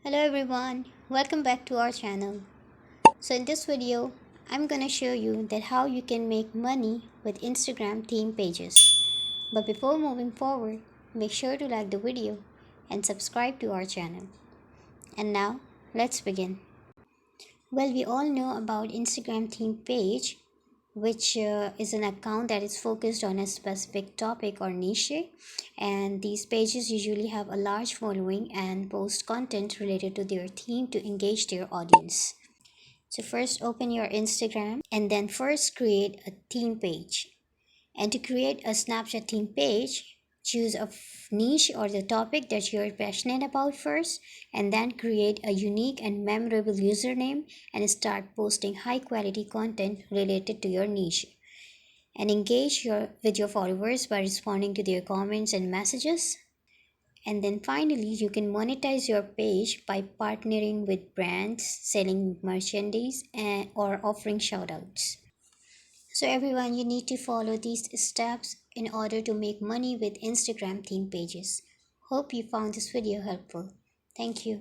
Hello everyone, welcome back to our channel. So in this video, I'm gonna show you that how you can make money with Instagram theme pages. But before moving forward, make sure to like the video and subscribe to our channel. And now, let's begin. Well, we all know about Instagram theme page, which is an account that is focused on a specific topic or niche, and these pages usually have a large following and post content related to their theme to engage their audience. So first open your Instagram and then first create a theme page. And to create a Snapchat theme page, choose a niche or the topic that you're passionate about first, and then create a unique and memorable username and start posting high quality content related to your niche. And engage with your followers by responding to their comments and messages. And then finally, you can monetize your page by partnering with brands, selling merchandise, or offering shoutouts. So everyone, you need to follow these steps in order to make money with Instagram theme pages. Hope you found this video helpful. Thank you.